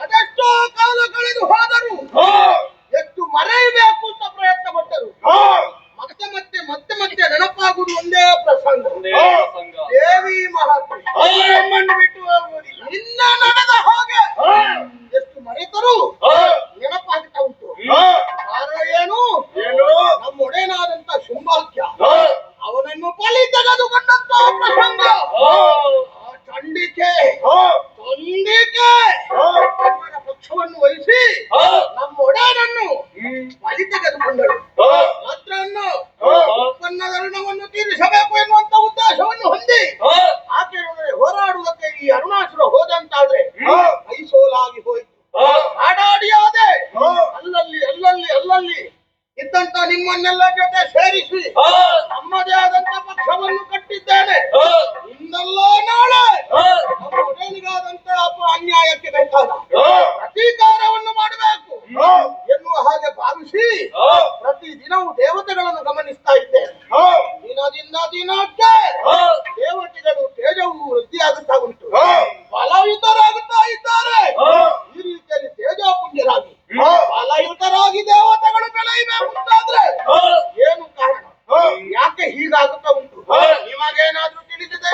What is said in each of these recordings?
ಅದೆಷ್ಟೋ ಕಾಲ ಕಳೆದು ಹೋದರು, ಎಷ್ಟು ಮರೆಯಬೇಕು ಅಂತ ಪ್ರಯತ್ನ ಪಟ್ಟರು. ಮತ್ತೆ ಮತ್ತೆ ಮತ್ತೆ ಮತ್ತೆ ನೆನಪಾಗುವುದು ಒಂದೇ ಪ್ರಸಂಗ, ದೇವಿ ಮಹಾತ್ಮೆ ಬಿಟ್ಟು ಹೋಗುವುದಿಲ್ಲ. ಇನ್ನ ನಡೆದ ಹಾಗೆ ಎಷ್ಟು ಮರೆತರು ನೆನಪಾಗ್ತಾ ಉಂಟು. ಕಾರಣ ಏನು? ನಮ್ಮ ಒಡೆಯನಾದಂತ ಶುಂಭಾಕ್ಯ ಅವನನ್ನು ಬಲಿ ತೆಗೆದುಕೊಂಡಂತ ಪ್ರಸಂಗ. ಚಂಡಿಕೆ ಪಕ್ಷವನ್ನು ವಹಿಸಿ ನಮ್ಮ ಒಡೆಯನನ್ನು ಬಲಿ ತೆಗೆದುಕೊಂಡಳು. ಮಾತ್ರನ್ನು ಉತ್ಪನ್ನದ ಋಣವನ್ನು ತೀರಿಸಬೇಕು ಎನ್ನುವಂತ ಉದ್ದೇಶವನ್ನು ಹೊಂದಿ ಆಕೆ ಹೋರಾಡುವುದಕ್ಕೆ ಈ ಅರುಣಾಸುರ ಹೋದಂತಾದ್ರೆ ಕೈಸೋಲಾಗಿ ಹೋಯಿತು. ಆಡಾಡಿಯಾದೆ ಅಲ್ಲಲ್ಲಿ ಅಲ್ಲಲ್ಲಿ ಅಲ್ಲಲ್ಲಿ ಇದ್ದಂತ ನಿಮ್ಮನ್ನೆಲ್ಲ ಜೊತೆ ಸೇರಿಸಿ ನಮ್ಮದೇ ಆದಂತ ಪಕ್ಷವನ್ನು ಕಟ್ಟಿದ್ದೇನೆ. ಇನ್ನೆಲ್ಲ ನಾಳೆ ನಮ್ಮ ಒಡೆಯನಿಗಾದಂತ ಅನ್ಯಾಯಕ್ಕೆ ಬೇಕಾದ ಪ್ರತೀಕಾರವನ್ನು ಮಾಡಬೇಕು ಎನ್ನುವ ಹಾಗೆ ಭಾವಿಸಿ ಪ್ರತಿ ದಿನವೂ ದೇವತೆಗಳನ್ನು ಗಮನಿಸ್ತಾ ಇದ್ದೇನೆ. ದಿನದಿಂದ ದಿನಕ್ಕೆ ದೇವತೆಗಳು ತೇಜವು ವೃದ್ಧಿಯಾಗುತ್ತಾ ಉಂಟು, ಬಲಯುತರಾಗುತ್ತಾ ಇದ್ದಾರೆ. ಈ ರೀತಿಯಲ್ಲಿ ತೇಜೋಪುಂಜರಾಗಿ ಬಲಯುತರಾಗಿ ದೇವತೆಗಳು ಬೆಳೆಯಬೇಕು ಅಂತಾದ್ರೆ ಏನು ಕಾರಣ? ಯಾಕೆ ಹೀಗಾಗುತ್ತಾ ಉಂಟು? ನಿಮಗೇನಾದ್ರೂ ತಿಳಿದಿದೆ?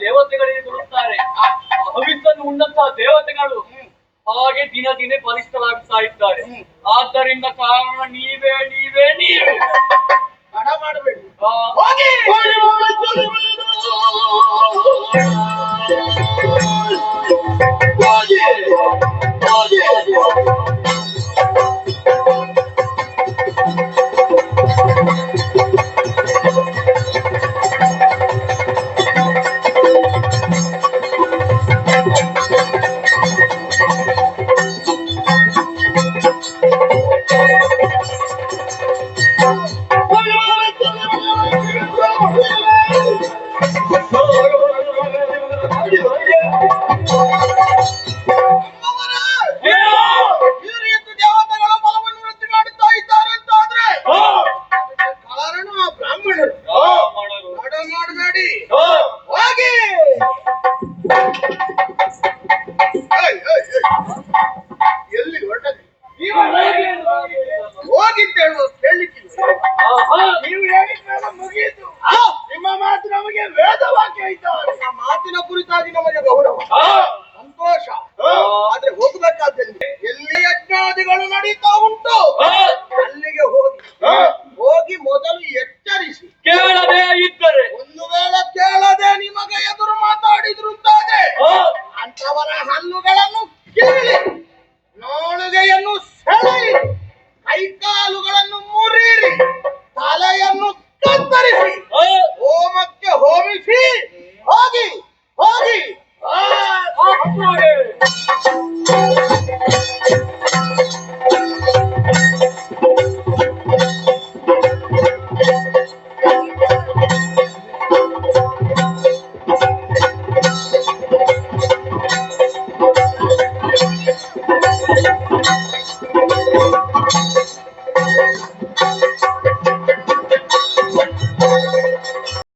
ದೇವತೆಗಳಿಗೆ ಕೊಡುತ್ತಾರೆ. ಹವಿಸ್ಸನ್ನು ಉಣ್ಣಂತಹ ದೇವತೆಗಳು ಹಾಗೆ ದಿನ ದಿನೇ ಬಲಿಷ್ಠರಾಗ್ತಾ ಇದ್ದಾರೆ. ಆದ್ದರಿಂದ ಕಾರಣ ನೀವೇ ನೀವೇ ನೀವೇ. ತಡ ಮಾಡಬೇಡಿ. ಎಲ್ಲಿ ಹೊರಟದೆ ಹೋಗಿದ್ದೇಳುವ ಕೇಳಲಿಕ್ಕಿಲ್ಲ. ನೀವು ಹೇಳಿದ್ಮೇಲೆ ಮುಗಿಯಿತು. ನಿಮ್ಮ ಮಾತು ನಮಗೆ ವೇದವಾಕ್ಯ ಆಯ್ತಾ? ನಿಮ್ಮ ಮಾತಿನ ಕುರಿತಾಗಿ ನಮಗೆ ಗೌರವ ಸಂತೋಷ. ಆದ್ರೆ ಹೋಗಬೇಕಾದ್ರೆ ಎಲ್ಲಿ ಯಜ್ಞಾದಿಗಳು ನಡೀತಾ ಉಂಟು ಅಲ್ಲಿಗೆ ಹೋಗಿ ಮೊದಲು ಎಚ್ಚರಿಸಿ. ಕೇಳದೆ ಇದ್ದರೆ ಒಂದು ವೇಳೆ ಕೇಳದೆ ನಿಮಗೆ ಎದುರು ಮಾತಾಡಿದ್ರು ಅಂತಾದ್ರೆ ಅಂತವರ ಹಲ್ಲುಗಳನ್ನು ಕೀಳಿ ನಾಳುಗೆಯನ್ನು ಸೆಳೆಯಿರಿ, ಕೈಕಾಲುಗಳನ್ನು ಮುರಿಯಿರಿ, ತಲೆಯನ್ನು ಕತ್ತರಿಸಿ ಹೋಮಕ್ಕೆ ಹೋಮಿಸಿ ಹೋಗಿ ಹೋಗಿ.